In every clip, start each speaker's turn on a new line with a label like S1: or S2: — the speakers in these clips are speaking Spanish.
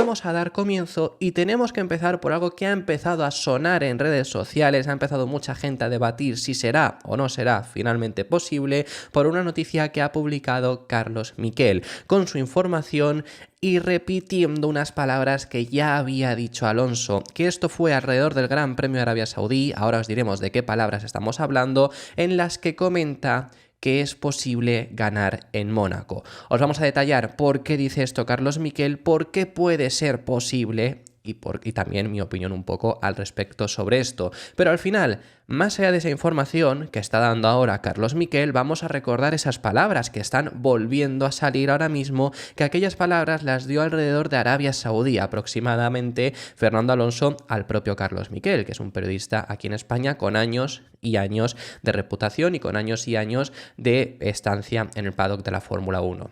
S1: vamos a dar comienzo y tenemos que empezar por algo que ha empezado a sonar en redes sociales, ha empezado mucha gente a debatir si será o no será finalmente posible, por una noticia que ha publicado Carlos Miquel con su información y repitiendo unas palabras que ya había dicho Alonso, que esto fue alrededor del Gran Premio de Arabia Saudí, ahora os diremos de qué palabras estamos hablando, en las que comenta que es posible ganar en Mónaco. Os vamos a detallar por qué dice esto Carlos Miquel, por qué puede ser posible y también mi opinión un poco al respecto sobre esto. Pero al final, más allá de esa información que está dando ahora Carlos Miquel, vamos a recordar esas palabras que están volviendo a salir ahora mismo, que aquellas palabras las dio alrededor de Arabia Saudí aproximadamente Fernando Alonso al propio Carlos Miquel, que es un periodista aquí en España con años y años de reputación y con años y años de estancia en el paddock de la Fórmula 1.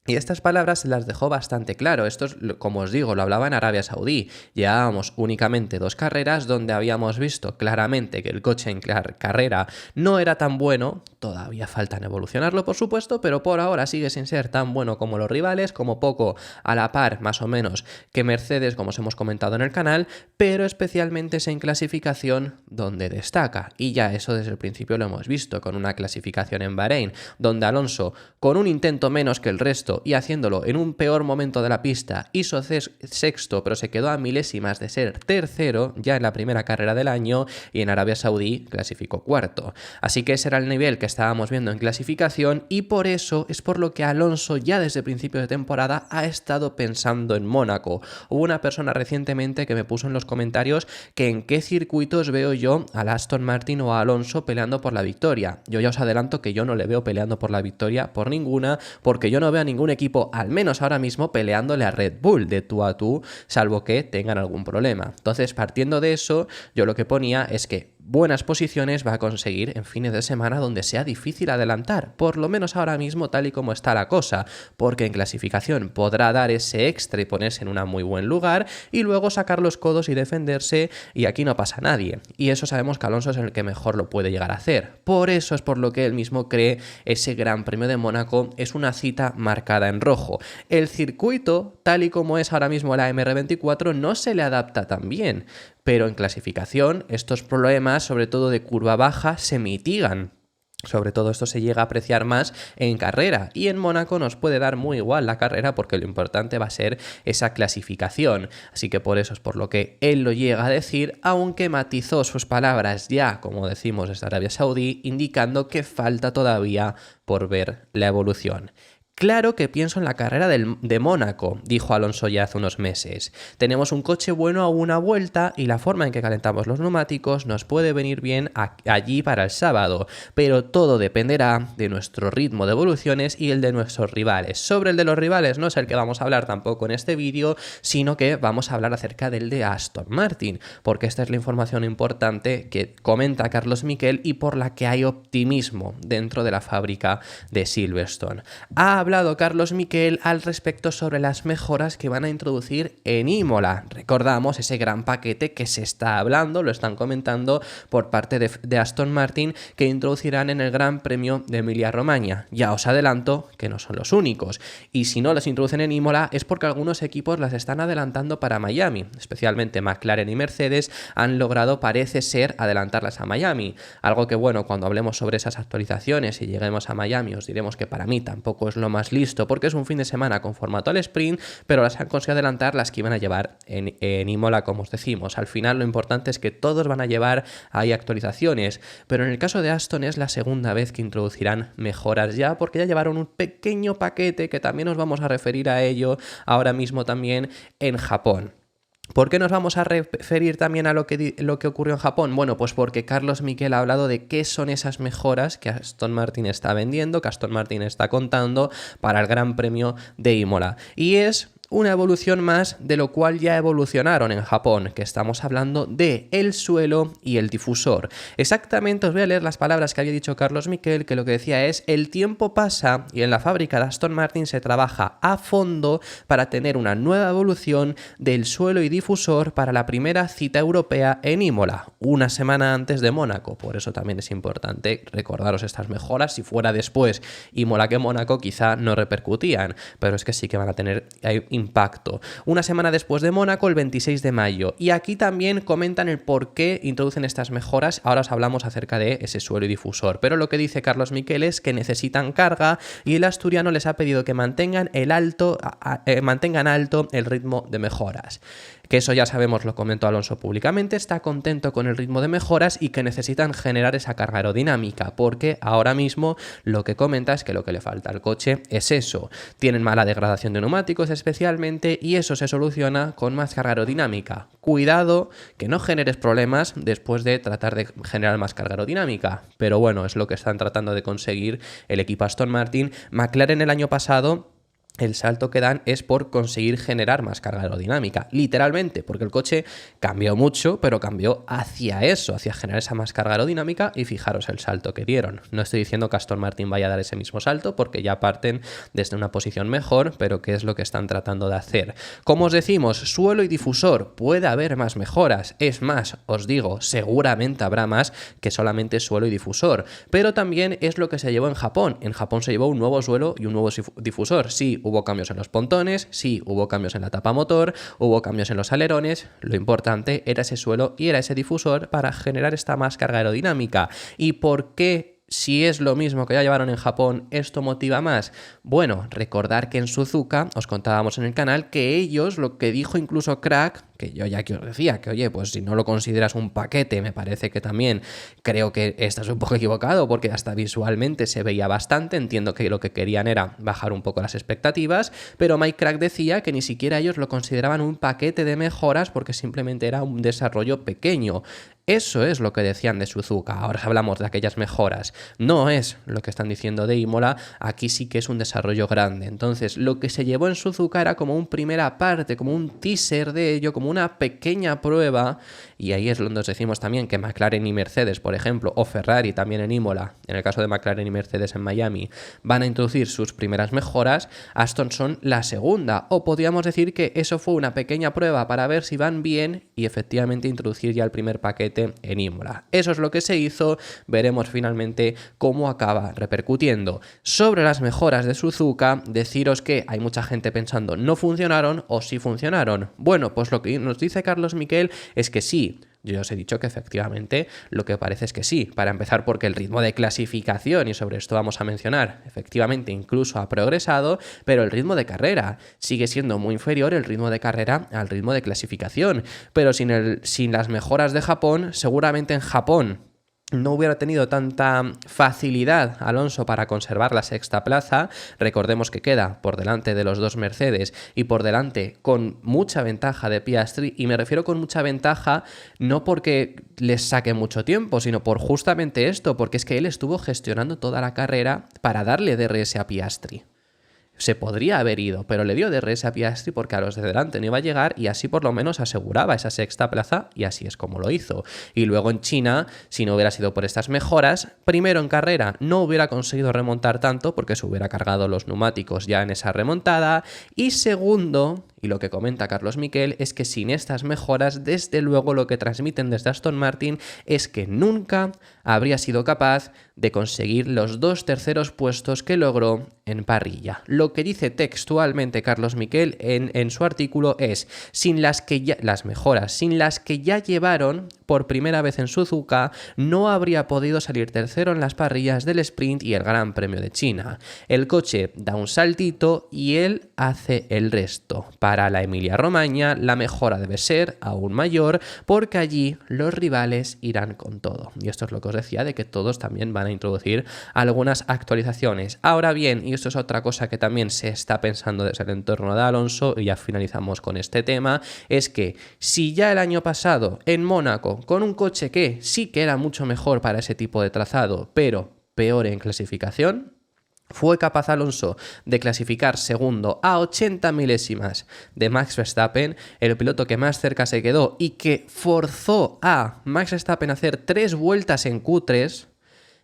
S1: Y estas palabras se las dejó bastante claro. Esto es, como os digo, lo hablaba en Arabia Saudí. Llevábamos únicamente 2 carreras donde habíamos visto claramente que el coche en carrera no era tan bueno. Todavía faltan evolucionarlo, por supuesto, pero por ahora sigue sin ser tan bueno como los rivales, como poco a la par, más o menos, que Mercedes, como os hemos comentado en el canal, pero especialmente es en clasificación donde destaca. Y ya eso desde el principio lo hemos visto, con una clasificación en Bahrein, donde Alonso, con un intento menos que el resto, y haciéndolo en un peor momento de la pista, hizo sexto, pero se quedó a milésimas de ser tercero ya en la primera carrera del año, y en Arabia Saudí clasificó cuarto. Así que ese era el nivel que estábamos viendo en clasificación, y por eso es por lo que Alonso ya desde principio de temporada ha estado pensando en Mónaco. Hubo una persona recientemente que me puso en los comentarios que en qué circuitos veo yo a Aston Martin o a Alonso peleando por la victoria. Yo ya os adelanto que yo no le veo peleando por la victoria por ninguna, porque yo no veo a ningún equipo, al menos ahora mismo, peleándole a Red Bull de tú a tú, salvo que tengan algún problema. Entonces, partiendo de eso, yo lo que ponía es que buenas posiciones va a conseguir en fines de semana donde sea difícil adelantar, por lo menos ahora mismo tal y como está la cosa, porque en clasificación podrá dar ese extra y ponerse en un muy buen lugar y luego sacar los codos y defenderse, y aquí no pasa nadie. Y eso sabemos que Alonso es el que mejor lo puede llegar a hacer. Por eso es por lo que él mismo cree ese Gran Premio de Mónaco es una cita marcada en rojo. El circuito, tal y como es ahora mismo la MR24, no se le adapta tan bien, pero en clasificación estos problemas, sobre todo de curva baja, se mitigan. Sobre todo esto se llega a apreciar más en carrera, y en Mónaco nos puede dar muy igual la carrera porque lo importante va a ser esa clasificación. Así que por eso es por lo que él lo llega a decir, aunque matizó sus palabras ya, como decimos, desde Arabia Saudí, indicando que falta todavía por ver la evolución. Claro que pienso en la carrera de Mónaco, dijo Alonso ya hace unos meses. Tenemos un coche bueno a una vuelta y la forma en que calentamos los neumáticos nos puede venir bien allí para el sábado, pero todo dependerá de nuestro ritmo de evoluciones y el de nuestros rivales. Sobre el de los rivales no es el que vamos a hablar tampoco en este vídeo, sino que vamos a hablar acerca del de Aston Martin, porque esta es la información importante que comenta Carlos Miquel y por la que hay optimismo dentro de la fábrica de Silverstone. Ha hablado Carlos Miquel al respecto sobre las mejoras que van a introducir en Imola. Recordamos ese gran paquete que se está hablando, lo están comentando por parte de Aston Martin, que introducirán en el Gran Premio de Emilia-Romagna. Ya os adelanto que no son los únicos, y si no las introducen en Imola es porque algunos equipos las están adelantando para Miami, especialmente McLaren y Mercedes han logrado, parece ser, adelantarlas a Miami. Algo que, bueno, cuando hablemos sobre esas actualizaciones y lleguemos a Miami os diremos que para mí tampoco es lo más listo, porque es un fin de semana con formato al sprint, pero las han conseguido adelantar las que iban a llevar en Imola, como os decimos. Al final lo importante es que todos van a llevar ahí actualizaciones, pero en el caso de Aston es la segunda vez que introducirán mejoras ya, porque ya llevaron un pequeño paquete que también nos vamos a referir a ello ahora mismo también en Japón. ¿Por qué nos vamos a referir también a lo que ocurrió en Japón? Bueno, pues porque Carlos Miquel ha hablado de qué son esas mejoras que Aston Martin está vendiendo, que Aston Martin está contando para el Gran Premio de Imola. Y es una evolución más de lo cual ya evolucionaron en Japón, que estamos hablando de el suelo y el difusor. Exactamente os voy a leer las palabras que había dicho Carlos Miquel, que lo que decía es: el tiempo pasa y en la fábrica de Aston Martin se trabaja a fondo para tener una nueva evolución del suelo y difusor para la primera cita europea en Imola, una semana antes de Mónaco. Por eso también es importante recordaros estas mejoras. Si fuera después Imola que Mónaco quizá no repercutían, pero es que sí que van a tener impacto. Una semana después de Mónaco, el 26 de mayo. Y aquí también comentan el por qué introducen estas mejoras. Ahora os hablamos acerca de ese suelo y difusor. Pero lo que dice Carlos Miquel es que necesitan carga y el asturiano les ha pedido que mantengan alto el ritmo de mejoras. Que eso ya sabemos, lo comentó Alonso públicamente, está contento con el ritmo de mejoras y que necesitan generar esa carga aerodinámica, porque ahora mismo lo que comenta es que lo que le falta al coche es eso. Tienen mala degradación de neumáticos especialmente y eso se soluciona con más carga aerodinámica. Cuidado que no generes problemas después de tratar de generar más carga aerodinámica, pero bueno, es lo que están tratando de conseguir el equipo Aston Martin. McLaren el año pasado, el salto que dan es por conseguir generar más carga aerodinámica, literalmente, porque el coche cambió mucho, pero cambió hacia eso, hacia generar esa más carga aerodinámica y fijaros el salto que dieron. No estoy diciendo que Aston Martin vaya a dar ese mismo salto porque ya parten desde una posición mejor, pero ¿qué es lo que están tratando de hacer? Como os decimos, suelo y difusor, puede haber más mejoras, es más, os digo, seguramente habrá más que solamente suelo y difusor, pero también es lo que se llevó en Japón. En Japón se llevó un nuevo suelo y un nuevo difusor, sí. Hubo cambios en los pontones, sí, hubo cambios en la tapa motor, hubo cambios en los alerones. Lo importante era ese suelo y era ese difusor para generar esta más carga aerodinámica. ¿Y por qué? Si es lo mismo que ya llevaron en Japón, ¿esto motiva más? Bueno, recordar que en Suzuka, os contábamos en el canal, que ellos, lo que dijo incluso Crack, que yo ya que os decía, que oye, pues si no lo consideras un paquete, me parece que también creo que estás un poco equivocado, porque hasta visualmente se veía bastante, entiendo que lo que querían era bajar un poco las expectativas, pero Mike Crack decía que ni siquiera ellos lo consideraban un paquete de mejoras porque simplemente era un desarrollo pequeño. Eso es lo que decían de Suzuka. Ahora hablamos de aquellas mejoras. No es lo que están diciendo de Imola. Aquí sí que es un desarrollo grande. Entonces, lo que se llevó en Suzuka era como un primera parte, como un teaser de ello, como una pequeña prueba. Y ahí es donde os decimos también que McLaren y Mercedes, por ejemplo, o Ferrari también en Imola, en el caso de McLaren y Mercedes en Miami, van a introducir sus primeras mejoras. Aston son la segunda. O podríamos decir que eso fue una pequeña prueba para ver si van bien y efectivamente introducir ya el primer paquete en Imola. Eso es lo que se hizo, veremos finalmente cómo acaba repercutiendo. Sobre las mejoras de Suzuka, deciros que hay mucha gente pensando no funcionaron o sí funcionaron. Bueno, pues lo que nos dice Carlos Miquel es que sí. Yo os he dicho que efectivamente lo que parece es que sí. Para empezar, porque el ritmo de clasificación, y sobre esto vamos a mencionar, efectivamente incluso ha progresado, pero el ritmo de carrera sigue siendo muy inferior el ritmo de carrera al ritmo de clasificación. Pero sin las mejoras de Japón, seguramente en Japón no hubiera tenido tanta facilidad Alonso para conservar la sexta plaza. Recordemos que queda por delante de los dos Mercedes y por delante con mucha ventaja de Piastri, y me refiero con mucha ventaja no porque les saque mucho tiempo, sino por justamente esto, porque es que él estuvo gestionando toda la carrera para darle DRS a Piastri. Se podría haber ido, pero le dio DRS a Piastri porque a los de delante no iba a llegar y así por lo menos aseguraba esa sexta plaza, y así es como lo hizo. Y luego en China, si no hubiera sido por estas mejoras, primero en carrera no hubiera conseguido remontar tanto porque se hubiera cargado los neumáticos ya en esa remontada, y segundo, y lo que comenta Carlos Miquel, es que sin estas mejoras, desde luego lo que transmiten desde Aston Martin es que nunca habría sido capaz de conseguir los 2 terceros puestos que logró en parrilla. Lo que dice textualmente Carlos Miquel en su artículo es: sin las mejoras, sin las que ya llevaron por primera vez en Suzuka, no habría podido salir tercero en las parrillas del sprint y el Gran Premio de China. El coche da un saltito y él hace el resto. Para la Emilia-Romagna, la mejora debe ser aún mayor porque allí los rivales irán con todo. Y esto es lo que os decía, de que todos también van a introducir algunas actualizaciones. Ahora bien, y esto es otra cosa que también se está pensando desde el entorno de Alonso, y ya finalizamos con este tema, es que si ya el año pasado en Mónaco, con un coche que sí que era mucho mejor para ese tipo de trazado, pero peor en clasificación, fue capaz Alonso de clasificar segundo a 80 milésimas de Max Verstappen, el piloto que más cerca se quedó y que forzó a Max Verstappen a hacer 3 vueltas en Q3.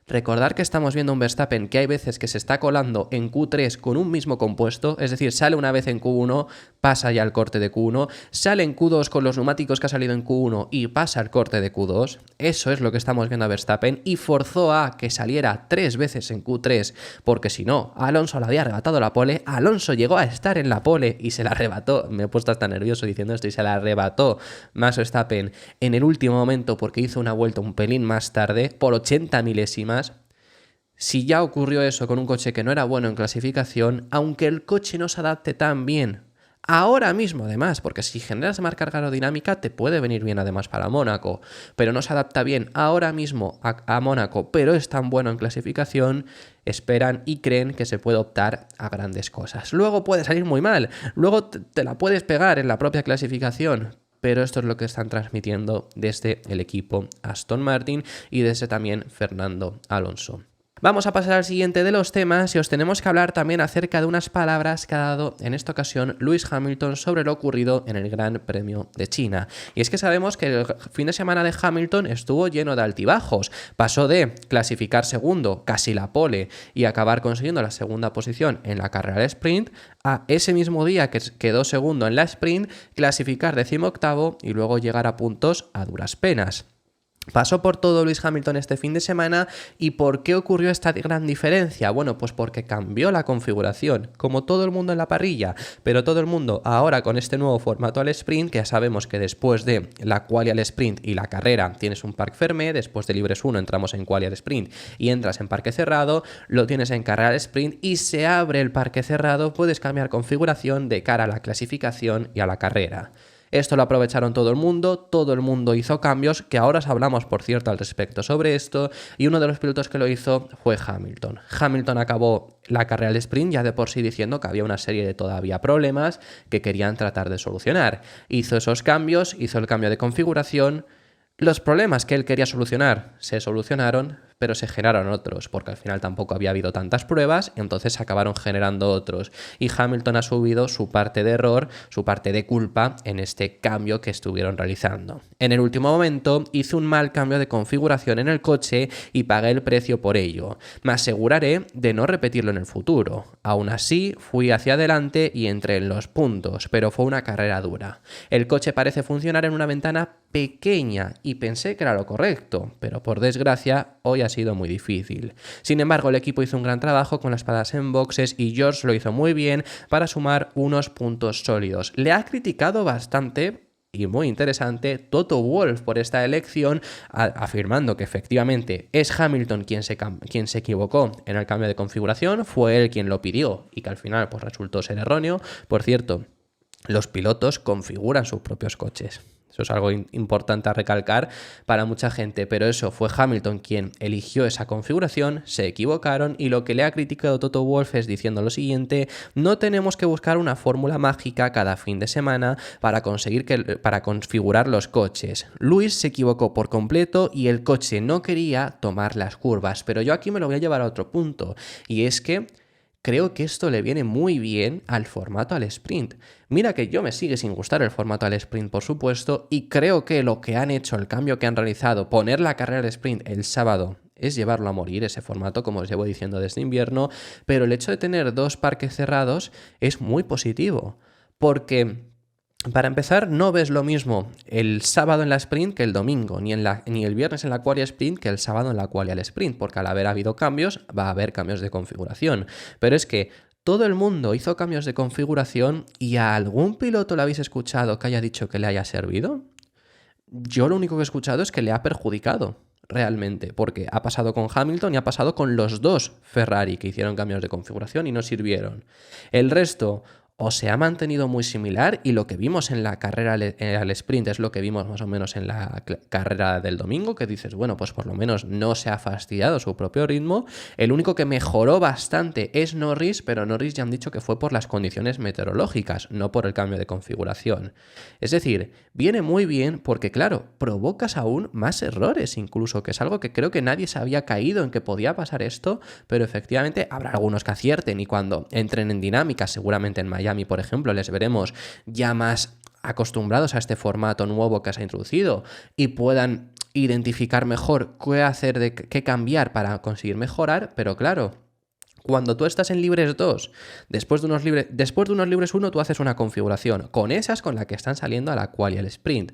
S1: Recordar que estamos viendo un Verstappen que hay veces que se está colando en Q3 con un mismo compuesto, es decir, sale una vez en Q1, pasa ya al corte de Q1, sale en Q2 con los neumáticos que ha salido en Q1 y pasa al corte de Q2. Eso es lo que estamos viendo a Verstappen y forzó a que saliera 3 veces en Q3, porque si no, Alonso le había arrebatado la pole, Alonso llegó a estar en la pole y se la arrebató, me he puesto hasta nervioso diciendo esto, y se la arrebató Max Verstappen en el último momento porque hizo una vuelta un pelín más tarde, por 80 milésimas. Si ya ocurrió eso con un coche que no era bueno en clasificación, aunque el coche no se adapte tan bien ahora mismo además, porque si generas más carga aerodinámica te puede venir bien además para Mónaco, pero no se adapta bien ahora mismo a Mónaco, pero es tan bueno en clasificación, esperan y creen que se puede optar a grandes cosas. Luego puede salir muy mal, luego te la puedes pegar en la propia clasificación, pero esto es lo que están transmitiendo desde el equipo Aston Martin y desde también Fernando Alonso. Vamos a pasar al siguiente de los temas y os tenemos que hablar también acerca de unas palabras que ha dado en esta ocasión Lewis Hamilton sobre lo ocurrido en el Gran Premio de China. Y es que sabemos que el fin de semana de Hamilton estuvo lleno de altibajos. Pasó de clasificar segundo, casi la pole, y acabar consiguiendo la segunda posición en la carrera de sprint, a ese mismo día que quedó segundo en la sprint, clasificar 18º y luego llegar a puntos a duras penas. Pasó por todo Lewis Hamilton este fin de semana. ¿Y por qué ocurrió esta gran diferencia? Bueno, pues porque cambió la configuración, como todo el mundo en la parrilla, pero todo el mundo ahora con este nuevo formato al sprint, que ya sabemos que después de la quali al sprint y la carrera tienes un parque fermé, después de libres 1 entramos en quali al sprint y entras en parque cerrado, lo tienes en carrera al sprint y se abre el parque cerrado, puedes cambiar configuración de cara a la clasificación y a la carrera. Esto lo aprovecharon todo el mundo hizo cambios, que ahora os hablamos, por cierto, al respecto sobre esto, y uno de los pilotos que lo hizo fue Hamilton. Hamilton acabó la carrera del sprint ya de por sí diciendo que había una serie de todavía problemas que querían tratar de solucionar. Hizo esos cambios, hizo el cambio de configuración. Los problemas que él quería solucionar se solucionaron, pero se generaron otros, porque al final tampoco había habido tantas pruebas, y entonces se acabaron generando otros. Y Hamilton ha subido su parte de error, su parte de culpa en este cambio que estuvieron realizando. En el último momento hice un mal cambio de configuración en el coche y pagué el precio por ello. Me aseguraré de no repetirlo en el futuro. Aún así, fui hacia adelante y entré en los puntos, pero fue una carrera dura. El coche parece funcionar en una ventana pequeña y pensé que era lo correcto, pero por desgracia hoy ha sido muy difícil. Sin embargo, el equipo hizo un gran trabajo con las paradas en boxes y George lo hizo muy bien para sumar unos puntos sólidos. Le ha criticado bastante y muy interesante Toto Wolff por esta elección, afirmando que efectivamente es Hamilton quien se equivocó en el cambio de configuración, fue él quien lo pidió y que al final pues resultó ser erróneo. Por cierto, los pilotos configuran sus propios coches. Eso es algo importante a recalcar para mucha gente, pero eso fue Hamilton quien eligió esa configuración, se equivocaron y lo que le ha criticado Toto Wolff es diciendo lo siguiente: no tenemos que buscar una fórmula mágica cada fin de semana para configurar los coches. Lewis se equivocó por completo y el coche no quería tomar las curvas, pero yo aquí me lo voy a llevar a otro punto, y es que creo que esto le viene muy bien al formato al sprint. Mira que yo me sigue sin gustar el formato al sprint, por supuesto, y creo que lo que han hecho, el cambio que han realizado, poner la carrera al sprint el sábado, es llevarlo a morir ese formato, como os llevo diciendo desde invierno, pero el hecho de tener 2 parques cerrados es muy positivo, porque para empezar, no ves lo mismo el sábado en la sprint que el domingo, ni el viernes en la quali sprint que el sábado en la quali al sprint, porque al haber habido cambios, va a haber cambios de configuración. Pero es que todo el mundo hizo cambios de configuración y ¿a algún piloto le habéis escuchado que haya dicho que le haya servido? Yo lo único que he escuchado es que le ha perjudicado realmente, porque ha pasado con Hamilton y ha pasado con los 2 Ferrari que hicieron cambios de configuración y no sirvieron. El resto o se ha mantenido muy similar y lo que vimos en la carrera al sprint es lo que vimos más o menos en la carrera del domingo, que dices, bueno, pues por lo menos no se ha fastidiado su propio ritmo. El único que mejoró bastante es Norris, pero Norris ya han dicho que fue por las condiciones meteorológicas, no por el cambio de configuración. Es decir, viene muy bien porque, claro, provocas aún más errores incluso, que es algo que creo que nadie se había caído en que podía pasar esto, pero efectivamente habrá algunos que acierten y cuando entren en dinámica, seguramente en Miami, por ejemplo, les veremos ya más acostumbrados a este formato nuevo que se ha introducido y puedan identificar mejor qué hacer, qué cambiar para conseguir mejorar, pero claro, cuando tú estás en libres 2, después de unos libres 1, tú haces una configuración con esas con la que están saliendo a la quali y al sprint.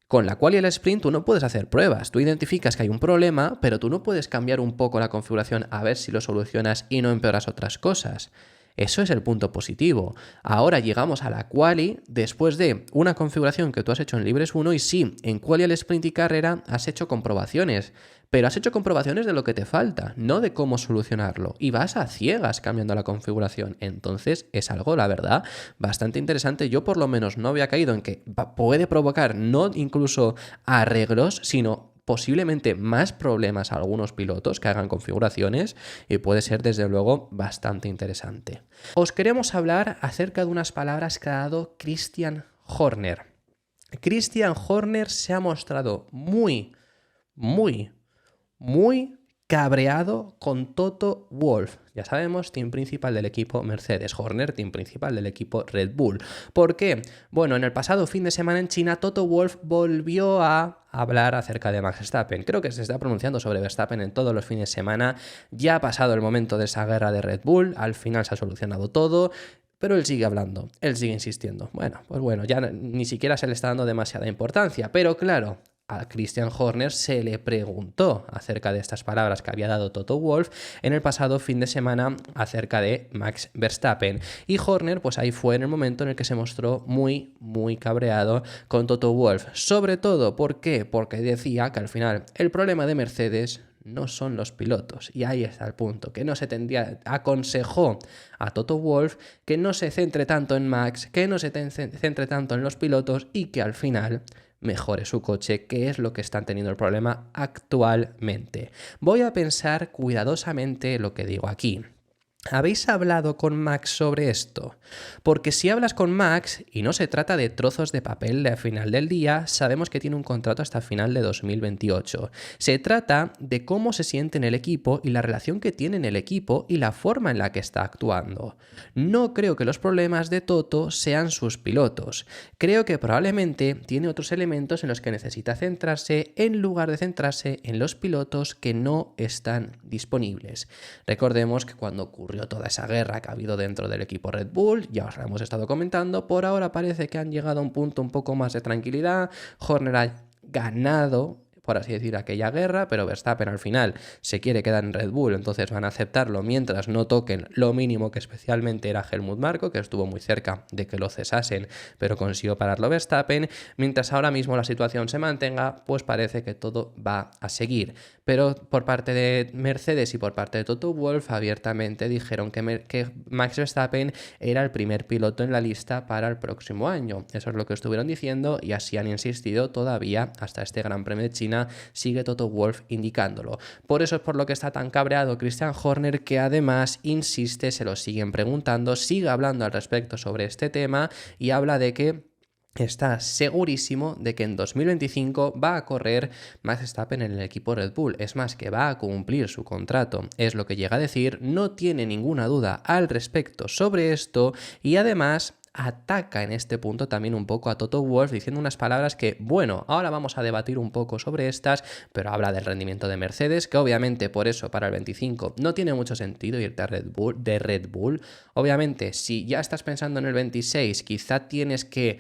S1: Con la quali y el sprint tú no puedes hacer pruebas, tú identificas que hay un problema, pero tú no puedes cambiar un poco la configuración a ver si lo solucionas y no empeoras otras cosas. Eso es el punto positivo. Ahora llegamos a la quali después de una configuración que tú has hecho en libres 1 y sí, en quali, al sprint y carrera has hecho comprobaciones, pero has hecho comprobaciones de lo que te falta, no de cómo solucionarlo. Y vas a ciegas cambiando la configuración. Entonces es algo, la verdad, bastante interesante. Yo por lo menos no había caído en que puede provocar no incluso arreglos, sino posiblemente más problemas a algunos pilotos que hagan configuraciones y puede ser desde luego bastante interesante. Os queremos hablar acerca de unas palabras que ha dado Christian Horner. Christian Horner se ha mostrado muy cabreado con Toto Wolff. Ya sabemos, team principal del equipo Mercedes, Horner, team principal del equipo Red Bull. ¿Por qué? Bueno, en el pasado fin de semana en China, Toto Wolff volvió a hablar acerca de Max Verstappen. Creo que se está pronunciando sobre Verstappen en todos los fines de semana. Ya ha pasado el momento de esa guerra de Red Bull, al final se ha solucionado todo. Pero él sigue hablando, él sigue insistiendo. Bueno, ya ni siquiera se le está dando demasiada importancia. Pero claro, a Christian Horner se le preguntó acerca de estas palabras que había dado Toto Wolff en el pasado fin de semana acerca de Max Verstappen. Y Horner, pues ahí fue en el momento en el que se mostró muy cabreado con Toto Wolff. Sobre todo, ¿por qué? Porque decía que al final el problema de Mercedes no son los pilotos. Y ahí está el punto, que no se tendría, aconsejó a Toto Wolff que no se centre tanto en Max, que no se centre tanto en los pilotos y que al final mejore su coche, que es lo que están teniendo el problema actualmente. Voy a pensar cuidadosamente lo que digo aquí. ¿Habéis hablado con Max sobre esto? Porque si hablas con Max, y no se trata de trozos de papel al final del día, sabemos que tiene un contrato hasta final de 2028. Se trata de cómo se siente en el equipo y la relación que tiene en el equipo y la forma en la que está actuando. No creo que los problemas de Toto sean sus pilotos. Creo que probablemente tiene otros elementos en los que necesita centrarse en lugar de centrarse en los pilotos que no están disponibles. Recordemos que cuando ocurrió toda esa guerra que ha habido dentro del equipo Red Bull, ya os la hemos estado comentando, por ahora parece que han llegado a un punto un poco más de tranquilidad. Horner ha ganado, por así decir, aquella guerra, pero Verstappen al final se quiere quedar en Red Bull, entonces van a aceptarlo mientras no toquen lo mínimo, que especialmente era Helmut Marko, que estuvo muy cerca de que lo cesasen, pero consiguió pararlo Verstappen. Mientras ahora mismo la situación se mantenga, pues parece que todo va a seguir. Pero por parte de Mercedes y por parte de Toto Wolff abiertamente dijeron que Max Verstappen era el primer piloto en la lista para el próximo año. Eso es lo que estuvieron diciendo y así han insistido todavía hasta este Gran Premio de China. Sigue Toto Wolff indicándolo. Por eso es por lo que está tan cabreado Christian Horner, que además insiste, se lo siguen preguntando, sigue hablando al respecto sobre este tema y habla de que está segurísimo de que en 2025 va a correr Max Verstappen en el equipo Red Bull. Es más, que va a cumplir su contrato. Es lo que llega a decir, no tiene ninguna duda al respecto sobre esto y además ataca en este punto también un poco a Toto Wolff diciendo unas palabras que, bueno, ahora vamos a debatir un poco sobre estas, pero habla del rendimiento de Mercedes, que obviamente por eso para el 25 no tiene mucho sentido irte a Red Bull. Obviamente, si ya estás pensando en el 26, quizá tienes que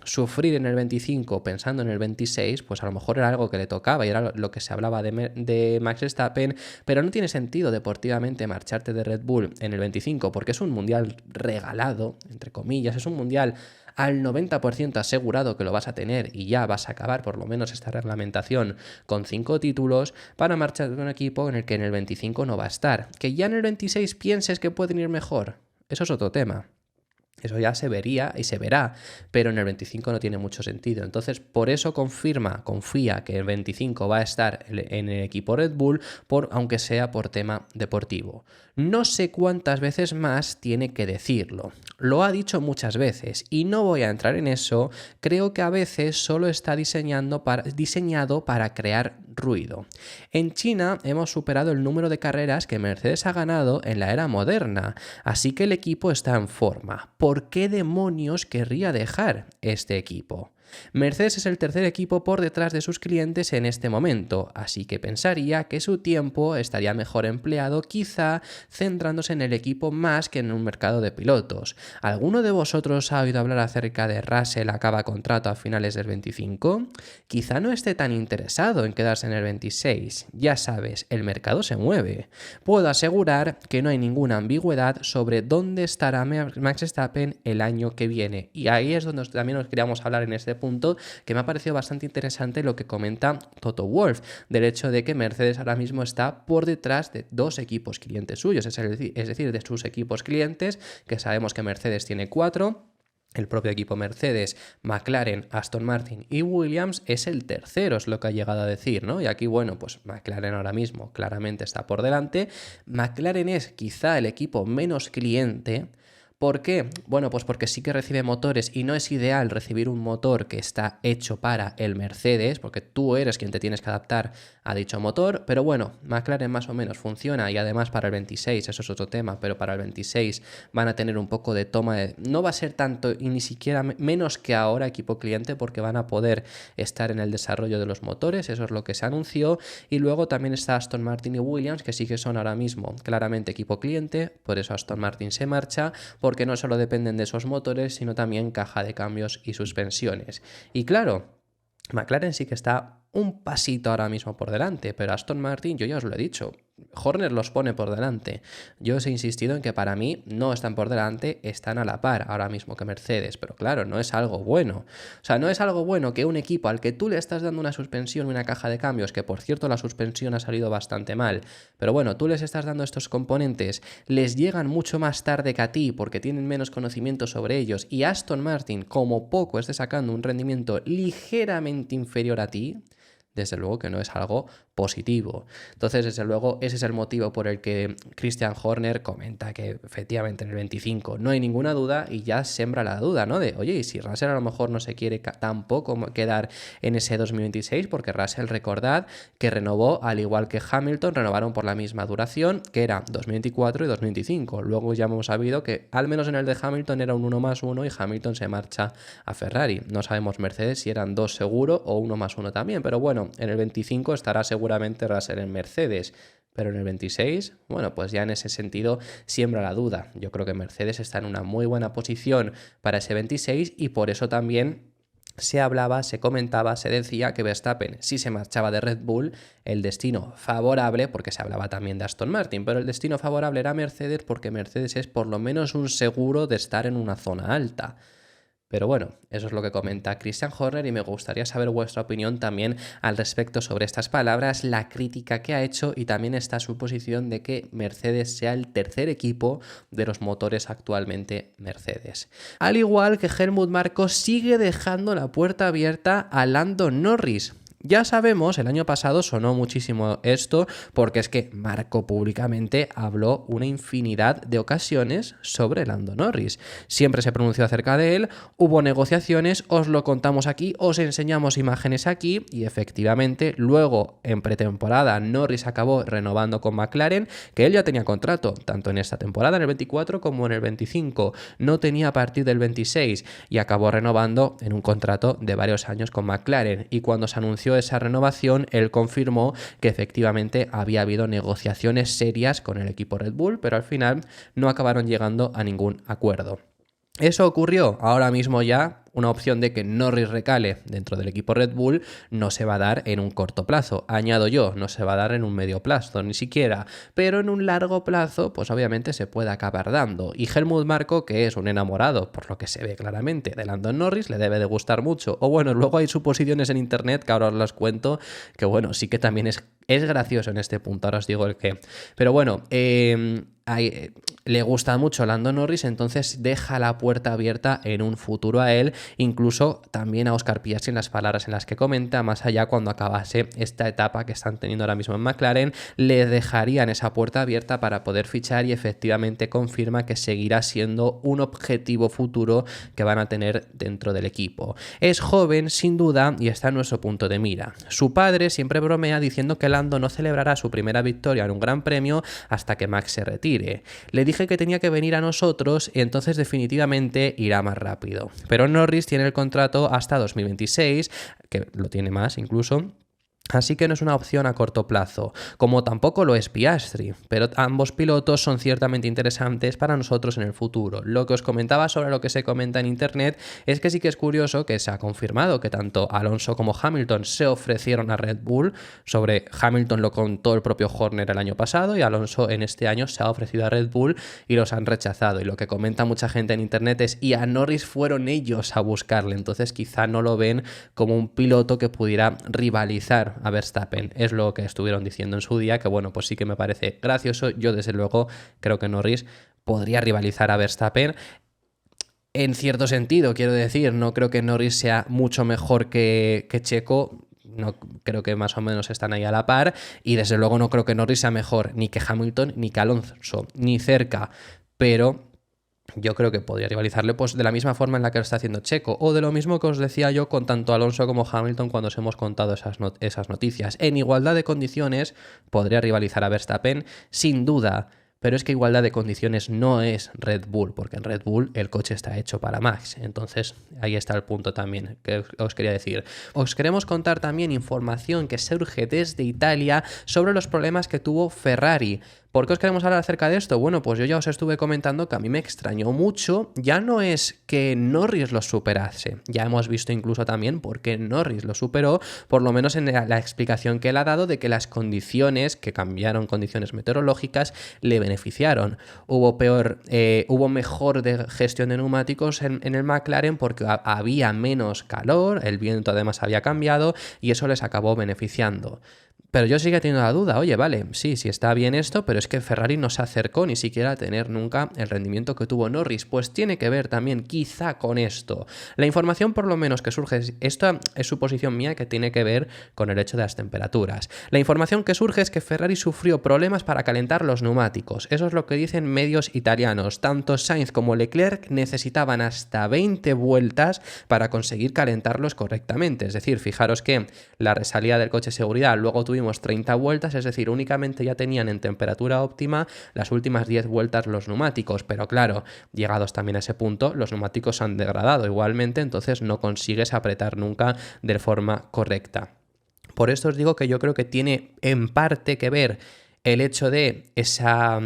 S1: sufrir en el 25 pensando en el 26, pues a lo mejor era algo que le tocaba y era lo que se hablaba de Max Verstappen, pero no tiene sentido deportivamente marcharte de Red Bull en el 25 porque es un mundial regalado, entre comillas, es un mundial al 90% asegurado que lo vas a tener y ya vas a acabar por lo menos esta reglamentación con 5 títulos para marchar de un equipo en el que en el 25 no va a estar. Que ya en el 26 pienses que pueden ir mejor, eso es otro tema. Eso ya se vería y se verá, pero en el 25 no tiene mucho sentido. Entonces, por eso confía que el 25 va a estar en el equipo Red Bull, aunque sea por tema deportivo. No sé cuántas veces más tiene que decirlo. Lo ha dicho muchas veces y no voy a entrar en eso. Creo que a veces solo está diseñado para crear ruido. En China hemos superado el número de carreras que Mercedes ha ganado en la era moderna, así que el equipo está en forma. ¿Por qué demonios querría dejar este equipo? Mercedes es el tercer equipo por detrás de sus clientes en este momento, así que pensaría que su tiempo estaría mejor empleado quizá centrándose en el equipo más que en un mercado de pilotos. ¿Alguno de vosotros ha oído hablar acerca de Russell acaba contrato a finales del 25? Quizá no esté tan interesado en quedarse en el 26. Ya sabes, el mercado se mueve. Puedo asegurar que no hay ninguna ambigüedad sobre dónde estará Max Verstappen el año que viene. Y ahí es donde también os queríamos hablar en este punto, que me ha parecido bastante interesante lo que comenta Toto Wolff, del hecho de que Mercedes ahora mismo está por detrás de dos equipos clientes suyos, es decir, de sus equipos clientes, que sabemos que Mercedes tiene 4. El propio equipo Mercedes, McLaren, Aston Martin y Williams es el tercero, es lo que ha llegado a decir, ¿no? Y aquí, bueno, pues McLaren ahora mismo claramente está por delante. McLaren es quizá el equipo menos cliente. ¿Por qué? Bueno, pues porque sí que recibe motores y no es ideal recibir un motor que está hecho para el Mercedes, porque tú eres quien te tienes que adaptar a dicho motor, pero bueno, McLaren más o menos funciona y además para el 26, eso es otro tema, pero para el 26 van a tener un poco de toma de... No va a ser tanto y ni siquiera menos que ahora equipo cliente porque van a poder estar en el desarrollo de los motores, eso es lo que se anunció, y luego también está Aston Martin y Williams que sí que son ahora mismo claramente equipo cliente, por eso Aston Martin se marcha, porque no solo dependen de esos motores, sino también caja de cambios y suspensiones. Y claro, McLaren sí que está un pasito ahora mismo por delante, pero Aston Martin, yo ya os lo he dicho, Horner los pone por delante. Yo os he insistido en que para mí no están por delante, están a la par ahora mismo que Mercedes, pero claro, no es algo bueno. O sea, no es algo bueno que un equipo al que tú le estás dando una suspensión y una caja de cambios, que por cierto la suspensión ha salido bastante mal, pero bueno, tú les estás dando estos componentes, les llegan mucho más tarde que a ti porque tienen menos conocimiento sobre ellos y Aston Martin como poco esté sacando un rendimiento ligeramente inferior a ti, desde luego que no es algo positivo. Entonces, desde luego, ese es el motivo por el que Christian Horner comenta que efectivamente en el 25 no hay ninguna duda y ya sembra la duda, ¿no? De, oye, y si Russell a lo mejor no se quiere tampoco quedar en ese 2026, porque Russell, recordad que renovó, al igual que Hamilton, renovaron por la misma duración, que era 2024 y 2025. Luego ya hemos sabido que al menos en el de Hamilton era un 1+1 y Hamilton se marcha a Ferrari. No sabemos Mercedes si eran 2 seguro o 1+1 también, pero bueno, en el 25 estará seguramente Russell en Mercedes, pero en el 26, bueno, pues ya en ese sentido siembra la duda. Yo creo que Mercedes está en una muy buena posición para ese 26 y por eso también se hablaba, se comentaba, se decía que Verstappen, si se marchaba de Red Bull, el destino favorable, porque se hablaba también de Aston Martin, pero el destino favorable era Mercedes porque Mercedes es por lo menos un seguro de estar en una zona alta. Pero bueno, eso es lo que comenta Christian Horner y me gustaría saber vuestra opinión también al respecto sobre estas palabras, la crítica que ha hecho y también esta suposición de que Mercedes sea el tercer equipo de los motores actualmente Mercedes. Al igual que Helmut Marko sigue dejando la puerta abierta a Lando Norris. Ya sabemos, el año pasado sonó muchísimo esto porque es que Marko públicamente habló una infinidad de ocasiones sobre Lando Norris. Siempre se pronunció acerca de él, hubo negociaciones, os lo contamos aquí, os enseñamos imágenes aquí y efectivamente luego en pretemporada Norris acabó renovando con McLaren, que él ya tenía contrato, tanto en esta temporada en el 24 como en el 25. No tenía a partir del 26 y acabó renovando en un contrato de varios años con McLaren y cuando se anunció esa renovación, él confirmó que efectivamente había habido negociaciones serias con el equipo Red Bull, pero al final no acabaron llegando a ningún acuerdo. ¿Eso ocurrió? Ahora mismo ya una opción de que Norris recale dentro del equipo Red Bull no se va a dar en un corto plazo. Añado yo, no se va a dar en un medio plazo, ni siquiera. Pero en un largo plazo, pues obviamente se puede acabar dando. Y Helmut Marko, que es un enamorado, por lo que se ve claramente, de Lando Norris, le debe de gustar mucho. O bueno, luego hay suposiciones en internet que ahora os las cuento, que bueno, sí que también es gracioso en este punto, ahora os digo el qué. Pero bueno, le gusta mucho Lando Norris, entonces deja la puerta abierta en un futuro a él, incluso también a Oscar Piastri en las palabras en las que comenta, más allá cuando acabase esta etapa que están teniendo ahora mismo en McLaren, le dejarían esa puerta abierta para poder fichar y efectivamente confirma que seguirá siendo un objetivo futuro que van a tener dentro del equipo. Es joven, sin duda, y está en nuestro punto de mira. Su padre siempre bromea diciendo que Lando no celebrará su primera victoria en un gran premio hasta que Max se retire. retire. Le dije que tenía que venir a nosotros y entonces definitivamente irá más rápido. Pero Norris tiene el contrato hasta 2026, que lo tiene más incluso. Así que no es una opción a corto plazo, como tampoco lo es Piastri, pero ambos pilotos son ciertamente interesantes para nosotros en el futuro. Lo que os comentaba sobre lo que se comenta en internet es que sí que es curioso que se ha confirmado que tanto Alonso como Hamilton se ofrecieron a Red Bull. Sobre Hamilton lo contó el propio Horner el año pasado y Alonso en este año se ha ofrecido a Red Bull y los han rechazado. Y lo que comenta mucha gente en internet es: y a Norris fueron ellos a buscarle, entonces quizá no lo ven como un piloto que pudiera rivalizar a Verstappen. Es lo que estuvieron diciendo en su día, que bueno, pues sí que me parece gracioso. Yo desde luego creo que Norris podría rivalizar a Verstappen en cierto sentido, quiero decir. No creo que Norris sea mucho mejor que Checo. No, creo que más o menos están ahí a la par, y desde luego no creo que Norris sea mejor ni que Hamilton ni que Alonso, ni cerca, pero yo creo que podría rivalizarle pues de la misma forma en la que lo está haciendo Checo, o de lo mismo que os decía yo con tanto Alonso como Hamilton cuando os hemos contado esas noticias. En igualdad de condiciones podría rivalizar a Verstappen, sin duda, pero es que igualdad de condiciones no es Red Bull, porque en Red Bull el coche está hecho para Max. Entonces ahí está el punto también que os quería decir. Os queremos contar también información que surge desde Italia sobre los problemas que tuvo Ferrari. ¿Por qué os queremos hablar acerca de esto? Bueno, pues yo ya os estuve comentando que a mí me extrañó mucho. Ya no es que Norris lo superase, ya hemos visto incluso también por qué Norris lo superó, por lo menos en la explicación que él ha dado de que las condiciones, que cambiaron condiciones meteorológicas, le beneficiaron. Hubo mejor gestión de neumáticos en el McLaren porque había menos calor, el viento además había cambiado y eso les acabó beneficiando. Pero yo sigo teniendo la duda, oye, vale, sí está bien esto, pero es que Ferrari no se acercó ni siquiera a tener nunca el rendimiento que tuvo Norris. Pues tiene que ver también quizá con esto. La información por lo menos que surge, esta es suposición mía, que tiene que ver con el hecho de las temperaturas. La información que surge es que Ferrari sufrió problemas para calentar los neumáticos. Eso es lo que dicen medios italianos. Tanto Sainz como Leclerc necesitaban hasta 20 vueltas para conseguir calentarlos correctamente. Es decir, fijaros que la resalida del coche de seguridad luego tuvimos 30 vueltas, es decir, únicamente ya tenían en temperatura óptima las últimas 10 vueltas los neumáticos, pero claro, llegados también a ese punto, los neumáticos han degradado igualmente, entonces no consigues apretar nunca de forma correcta. Por esto os digo que yo creo que tiene en parte que ver el hecho de esa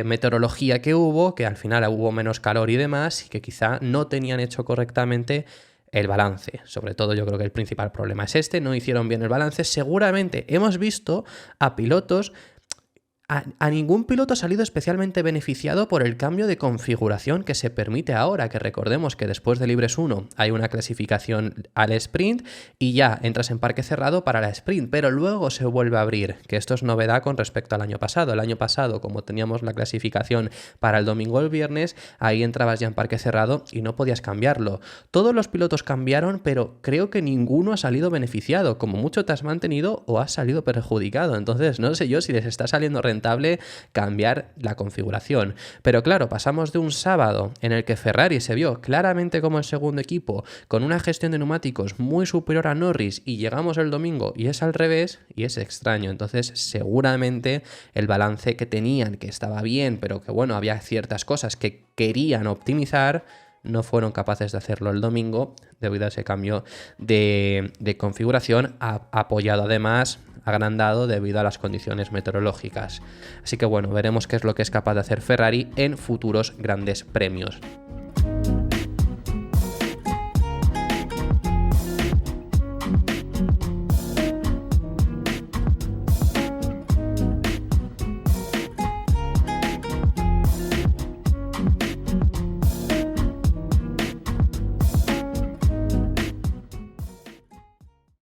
S1: meteorología que hubo, que al final hubo menos calor y demás, y que quizá no tenían hecho correctamente el balance. Sobre todo yo creo que el principal problema es no hicieron bien el balance. Seguramente hemos visto a pilotos A ningún piloto ha salido especialmente beneficiado por el cambio de configuración que se permite ahora, que recordemos que después de Libres 1 hay una clasificación al sprint y ya entras en parque cerrado para la sprint, pero luego se vuelve a abrir, que esto es novedad con respecto al año pasado. El año pasado, como teníamos la clasificación para el domingo o el viernes, ahí entrabas ya en parque cerrado y no podías cambiarlo. Todos los pilotos cambiaron, pero creo que ninguno ha salido beneficiado. Como mucho te has mantenido o has salido perjudicado. Entonces no sé yo si les está saliendo rentable cambiar la configuración. Pero claro, pasamos de un sábado en el que Ferrari se vio claramente como el segundo equipo, con una gestión de neumáticos muy superior a Norris, y llegamos el domingo y es al revés, y es extraño. Entonces seguramente el balance que tenían, que estaba bien, pero que bueno, había ciertas cosas que querían optimizar, no fueron capaces de hacerlo el domingo debido a ese cambio de configuración, apoyado además, agrandado debido a las condiciones meteorológicas. Así que bueno, veremos qué es lo que es capaz de hacer Ferrari en futuros grandes premios.